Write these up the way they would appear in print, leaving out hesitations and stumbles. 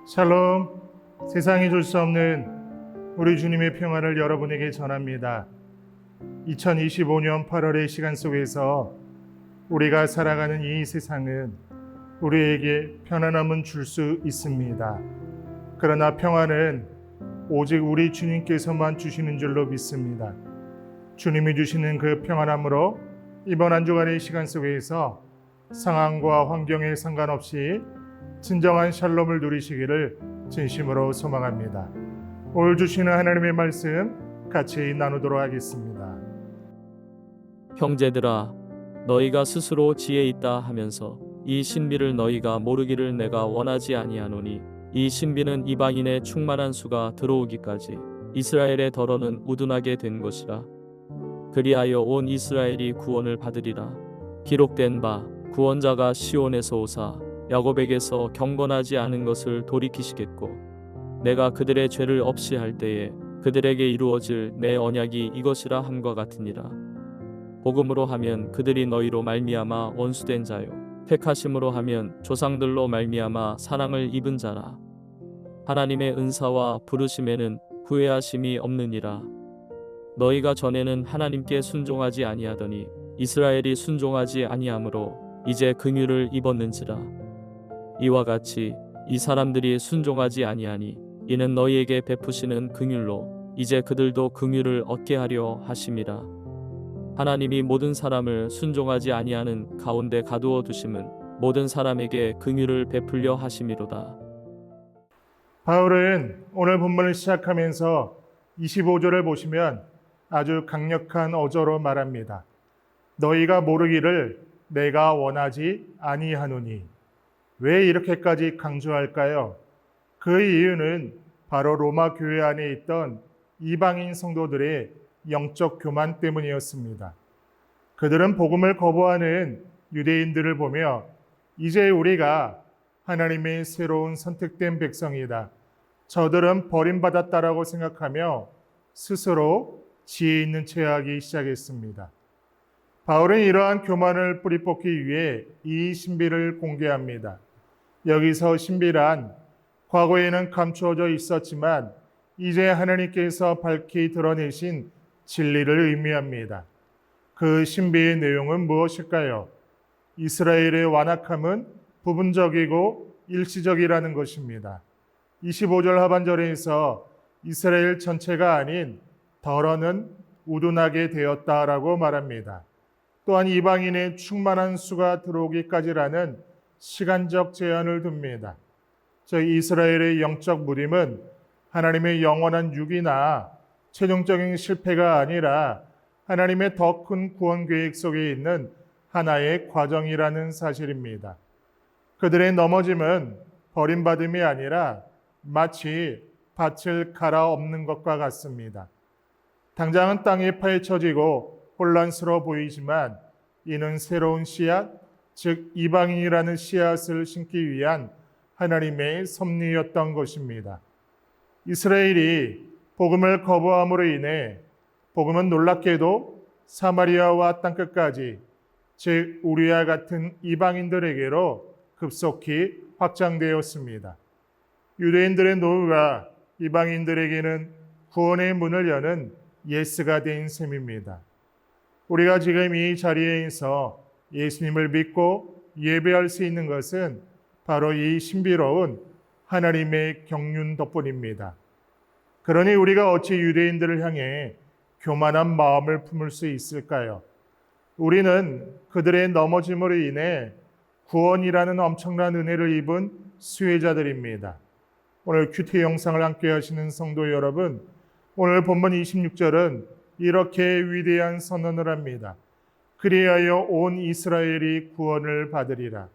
샬롬, 세상이 줄 수 없는 우리 주님의 평안을 여러분에게 전합니다. 2025년 8월의 시간 속에서 우리가 살아가는 이 세상은 우리에게 편안함은 줄 수 있습니다. 그러나 평안은 오직 우리 주님께서만 주시는 줄로 믿습니다. 주님이 주시는 그 평안함으로 이번 한 주간의 시간 속에서 상황과 환경에 상관없이 진정한 샬롬을 누리시기를 진심으로 소망합니다. 오늘 주시는 하나님의 말씀 같이 나누도록 하겠습니다. 형제들아, 너희가 스스로 지혜 있다 하면서 이 신비를 너희가 모르기를 내가 원하지 아니하노니, 이 신비는 이방인의 충만한 수가 들어오기까지 이스라엘의 덜어는 우둔하게 된 것이라. 그리하여 온 이스라엘이 구원을 받으리라. 기록된 바 구원자가 시온에서 오사 야곱에게서 경건하지 않은 것을 돌이키시겠고, 내가 그들의 죄를 없이 할 때에 그들에게 이루어질 내 언약이 이것이라 함과 같으니라. 복음으로 하면 그들이 너희로 말미암아 원수된 자요, 택하심으로 하면 조상들로 말미암아 사랑을 입은 자라. 하나님의 은사와 부르심에는 후회하심이 없느니라. 너희가 전에는 하나님께 순종하지 아니하더니 이스라엘이 순종하지 아니하므로 이제 긍휼을 입었는지라. 이와 같이 이 사람들이 순종하지 아니하니 이는 너희에게 베푸시는 긍휼로 이제 그들도 긍휼을 얻게 하려 하심이라. 하나님이 모든 사람을 순종하지 아니하는 가운데 가두어 두심은 모든 사람에게 긍휼을 베풀려 하심이로다. 바울은 오늘 본문을 시작하면서 25절을 보시면 아주 강력한 어조로 말합니다. 너희가 모르기를 내가 원하지 아니하노니. 왜 이렇게까지 강조할까요? 그 이유는 바로 로마 교회 안에 있던 이방인 성도들의 영적 교만 때문이었습니다. 그들은 복음을 거부하는 유대인들을 보며 이제 우리가 하나님의 새로운 선택된 백성이다, 저들은 버림받았다라고 생각하며 스스로 지혜 있는 체하기 시작했습니다. 바울은 이러한 교만을 뿌리 뽑기 위해 이 신비를 공개합니다. 여기서 신비란 과거에는 감추어져 있었지만 이제 하나님께서 밝히 드러내신 진리를 의미합니다. 그 신비의 내용은 무엇일까요? 이스라엘의 완악함은 부분적이고 일시적이라는 것입니다. 25절 하반절에서 이스라엘 전체가 아닌 덜어는 우둔하게 되었다라고 말합니다. 또한 이방인의 충만한 수가 들어오기까지라는 시간적 제한을 둡니다. 즉 이스라엘의 영적 무림은 하나님의 영원한 유기나 최종적인 실패가 아니라 하나님의 더 큰 구원 계획 속에 있는 하나의 과정이라는 사실입니다. 그들의 넘어짐은 버림받음이 아니라 마치 밭을 갈아엎는 것과 같습니다. 당장은 땅에 파헤쳐지고 혼란스러워 보이지만 이는 새로운 씨앗, 즉 이방인이라는 씨앗을 심기 위한 하나님의 섭리였던 것입니다. 이스라엘이 복음을 거부함으로 인해 복음은 놀랍게도 사마리아와 땅끝까지, 즉 우리와 같은 이방인들에게로 급속히 확장되었습니다. 유대인들의 노후가 이방인들에게는 구원의 문을 여는 예스가 된 셈입니다. 우리가 지금 이 자리에서 예수님을 믿고 예배할 수 있는 것은 바로 이 신비로운 하나님의 경륜 덕분입니다. 그러니 우리가 어찌 유대인들을 향해 교만한 마음을 품을 수 있을까요? 우리는 그들의 넘어짐으로 인해 구원이라는 엄청난 은혜를 입은 수혜자들입니다. 오늘 큐티 영상을 함께 하시는 성도 여러분, 오늘 본문 26절은 이렇게 위대한 선언을 합니다. 그리하여 온 이스라엘이 구원을 받으리라.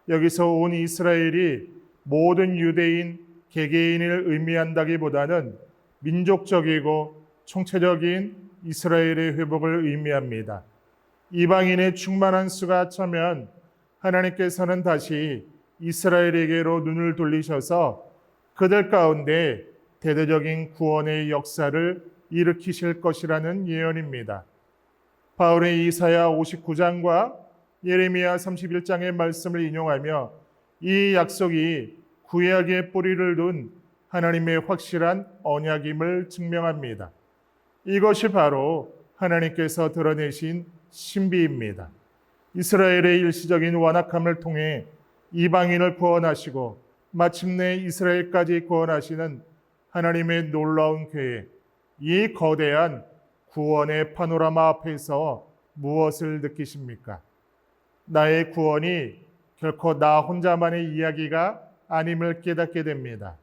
여기서 온 이스라엘이 모든 유대인, 개개인을 의미한다기보다는 민족적이고 총체적인 이스라엘의 회복을 의미합니다. 이방인의 충만한 수가 차면 하나님께서는 다시 이스라엘에게로 눈을 돌리셔서 그들 가운데 대대적인 구원의 역사를 일으키실 것이라는 예언입니다. 바울의 이사야 59장과 예레미야 31장의 말씀을 인용하며 이 약속이 구약의 뿌리를 둔 하나님의 확실한 언약임을 증명합니다. 이것이 바로 하나님께서 드러내신 신비입니다. 이스라엘의 일시적인 완악함을 통해 이방인을 구원하시고 마침내 이스라엘까지 구원하시는 하나님의 놀라운 계획, 이 거대한 구원의 파노라마 앞에서 무엇을 느끼십니까? 나의 구원이 결코 나 혼자만의 이야기가 아님을 깨닫게 됩니다.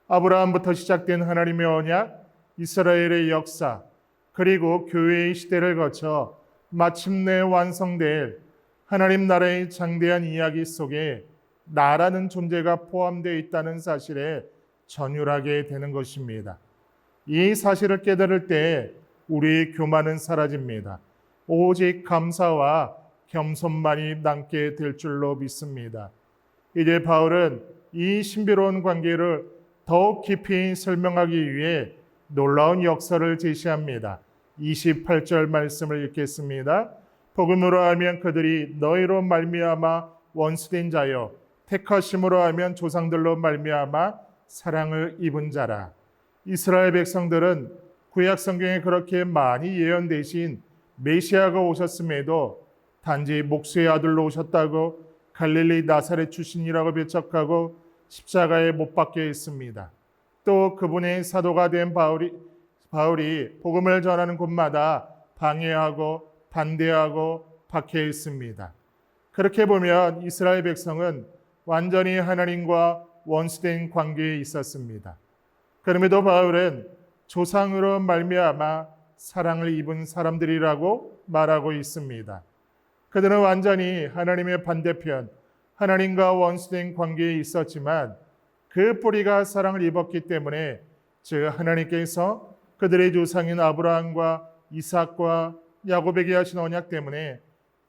아브라함부터 시작된 하나님의 언약, 이스라엘의 역사, 그리고 교회의 시대를 거쳐 마침내 완성될 하나님 나라의 장대한 이야기 속에 나라는 존재가 포함되어 있다는 사실에 전율하게 되는 것입니다. 이 사실을 깨달을 때 우리의 교만은 사라집니다. 오직 감사와 겸손만이 남게 될 줄로 믿습니다. 이제 바울은 이 신비로운 관계를 더욱 깊이 설명하기 위해 놀라운 역사를 제시합니다. 28절 말씀을 읽겠습니다. 복음으로 하면 그들이 너희로 말미암아 원수된 자여, 택하심으로 하면 조상들로 말미암아 사랑을 입은 자라. 이스라엘 백성들은 구약 성경에 그렇게 많이 예언되신 메시아가 오셨음에도 단지 목수의 아들로 오셨다고 갈릴리 나사렛 출신이라고 배척하고 십자가에 못 박혀 있습니다. 또 그분의 사도가 된 바울이 복음을 전하는 곳마다 방해하고 반대하고 박해 있습니다. 그렇게 보면 이스라엘 백성은 완전히 하나님과 원수된 관계에 있었습니다. 그럼에도 바울은 조상으로 말미암아 사랑을 입은 사람들이라고 말하고 있습니다. 그들은 완전히 하나님의 반대편, 하나님과 원수된 관계에 있었지만 그 뿌리가 사랑을 입었기 때문에 즉 하나님께서 그들의 조상인 아브라함과 이삭과 야곱에게 하신 언약 때문에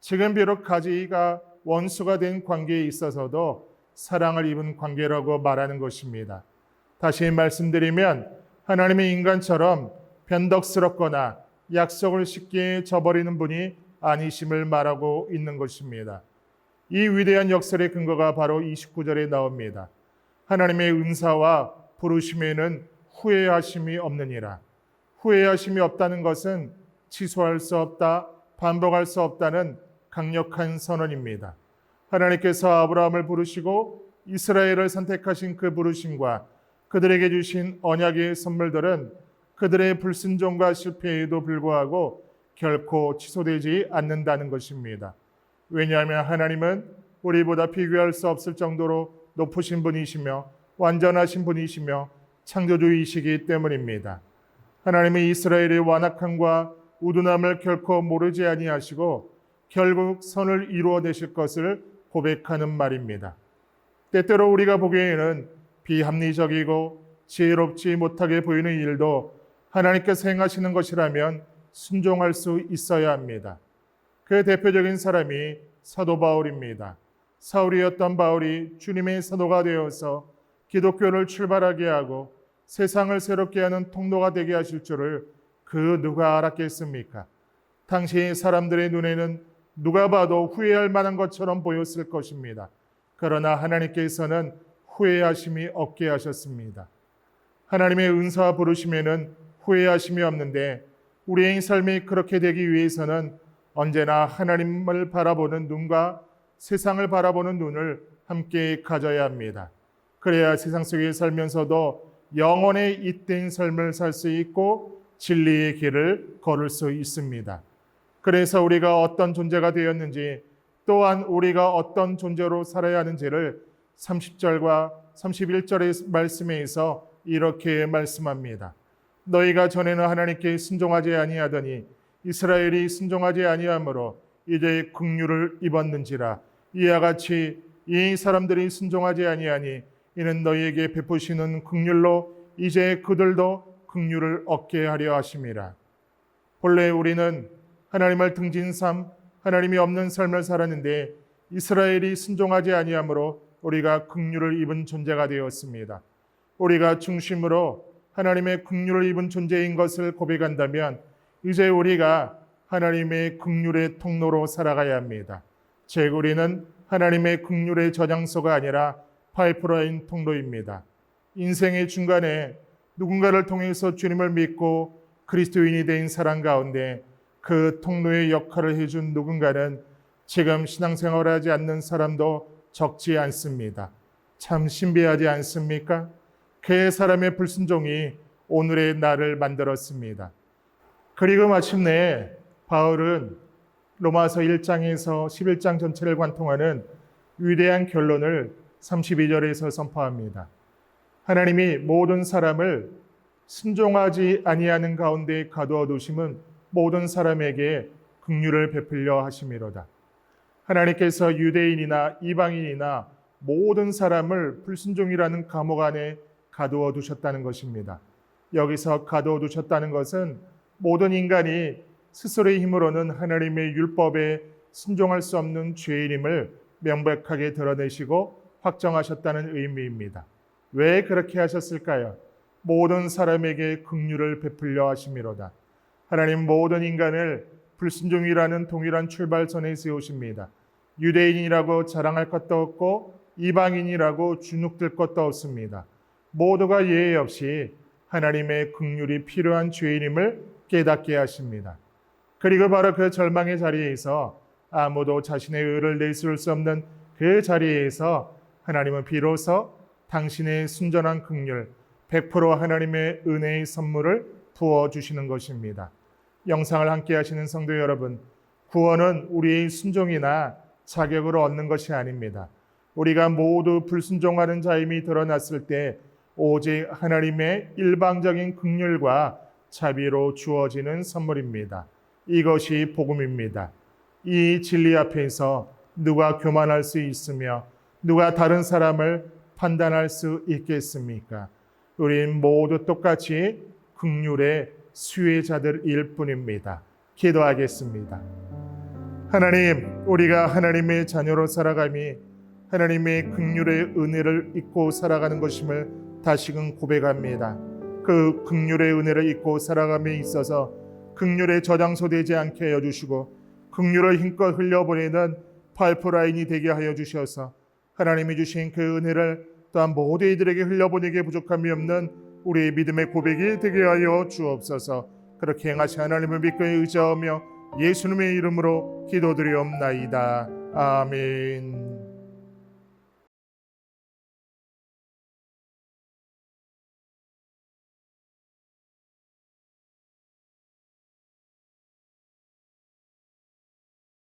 지금 비록 가지가 원수가 된 관계에 있어서도 사랑을 입은 관계라고 말하는 것입니다. 다시 말씀드리면 하나님의 인간처럼 변덕스럽거나 약속을 쉽게 저버리는 분이 아니심을 말하고 있는 것입니다. 이 위대한 역설의 근거가 바로 29절에 나옵니다. 하나님의 은사와 부르심에는 후회하심이 없느니라. 후회하심이 없다는 것은 취소할 수 없다, 반복할 수 없다는 강력한 선언입니다. 하나님께서 아브라함을 부르시고 이스라엘을 선택하신 그 부르심과 그들에게 주신 언약의 선물들은 그들의 불순종과 실패에도 불구하고 결코 취소되지 않는다는 것입니다. 왜냐하면 하나님은 우리보다 비교할 수 없을 정도로 높으신 분이시며 완전하신 분이시며 창조주이시기 때문입니다. 하나님은 이스라엘의 완악함과 우둔함을 결코 모르지 아니하시고 결국 선을 이루어내실 것을 고백하는 말입니다. 때때로 우리가 보기에는 비합리적이고 지혜롭지 못하게 보이는 일도 하나님께서 행하시는 것이라면 순종할 수 있어야 합니다. 그 대표적인 사람이 사도 바울입니다. 사울이었던 바울이 주님의 사도가 되어서 기독교를 출발하게 하고 세상을 새롭게 하는 통로가 되게 하실 줄을 그 누가 알았겠습니까? 당시 사람들의 눈에는 누가 봐도 후회할 만한 것처럼 보였을 것입니다. 그러나 하나님께서는 후회하심이 없게 하셨습니다. 하나님의 은사와 부르심에는 후회하심이 없는데 우리의 삶이 그렇게 되기 위해서는 언제나 하나님을 바라보는 눈과 세상을 바라보는 눈을 함께 가져야 합니다. 그래야 세상 속에 살면서도 영원의 잇된 삶을 살 수 있고 진리의 길을 걸을 수 있습니다. 그래서 우리가 어떤 존재가 되었는지 또한 우리가 어떤 존재로 살아야 하는지를 30절과 31절의 말씀에서 이렇게 말씀합니다. 너희가 전에는 하나님께 순종하지 아니하더니 이스라엘이 순종하지 아니하므로 이제 긍휼을 입었는지라. 이와 같이 이 사람들이 순종하지 아니하니 이는 너희에게 베푸시는 긍휼로 이제 그들도 긍휼을 얻게 하려 하심이라. 본래 우리는 하나님을 등진 삶, 하나님이 없는 삶을 살았는데 이스라엘이 순종하지 아니하므로 우리가 긍휼을 입은 존재가 되었습니다. 우리가 중심으로 하나님의 긍휼을 입은 존재인 것을 고백한다면 이제 우리가 하나님의 긍휼의 통로로 살아가야 합니다. 즉 우리는 하나님의 긍휼의 저장소가 아니라 파이프라인 통로입니다. 인생의 중간에 누군가를 통해서 주님을 믿고 그리스도인이 된 사람 가운데 그 통로의 역할을 해준 누군가는 지금 신앙생활을 하지 않는 사람도 적지 않습니다. 참 신비하지 않습니까? 그 사람의 불순종이 오늘의 나를 만들었습니다. 그리고 마침내 바울은 로마서 1장에서 11장 전체를 관통하는 위대한 결론을 32절에서 선포합니다. 하나님이 모든 사람을 순종하지 아니하는 가운데 가두어 두심은 모든 사람에게 긍휼을 베풀려 하심이로다. 하나님께서 유대인이나 이방인이나 모든 사람을 불순종이라는 감옥 안에 가두어 두셨다는 것입니다. 여기서 가두어 두셨다는 것은 모든 인간이 스스로의 힘으로는 하나님의 율법에 순종할 수 없는 죄인임을 명백하게 드러내시고 확정하셨다는 의미입니다. 왜 그렇게 하셨을까요? 모든 사람에게 긍휼을 베풀려 하심이로다. 하나님 모든 인간을 불순종이라는 동일한 출발선에 세우십니다. 유대인이라고 자랑할 것도 없고 이방인이라고 주눅들 것도 없습니다. 모두가 예외 없이 하나님의 긍휼이 필요한 죄인임을 깨닫게 하십니다. 그리고 바로 그 절망의 자리에서 아무도 자신의 의를 내세울 수 없는 그 자리에서 하나님은 비로소 당신의 순전한 긍휼 100% 하나님의 은혜의 선물을 부어주시는 것입니다. 영상을 함께 하시는 성도 여러분, 구원은 우리의 순종이나 자격으로 얻는 것이 아닙니다. 우리가 모두 불순종하는 자임이 드러났을 때 오직 하나님의 일방적인 긍휼과 자비로 주어지는 선물입니다. 이것이 복음입니다. 이 진리 앞에서 누가 교만할 수 있으며 누가 다른 사람을 판단할 수 있겠습니까? 우린 모두 똑같이 긍휼의 수혜자들일 뿐입니다. 기도하겠습니다. 하나님, 우리가 하나님의 자녀로 살아감이 하나님의 긍휼의 은혜를 잊고 살아가는 것임을 다시금 고백합니다. 그 긍휼의 은혜를 잊고 살아감에 있어서 긍휼의 저장소 되지 않게 하여 주시고 긍휼을 힘껏 흘려보내는 파이프라인이 되게 하여 주셔서 하나님이 주신 그 은혜를 또한 모든 이들에게 흘려보내기에 부족함이 없는 우리의 믿음의 고백이 되게 하여 주옵소서. 그렇게 행하시 하나님을 믿고 의지하며 예수님의 이름으로 기도드리옵나이다. 아멘.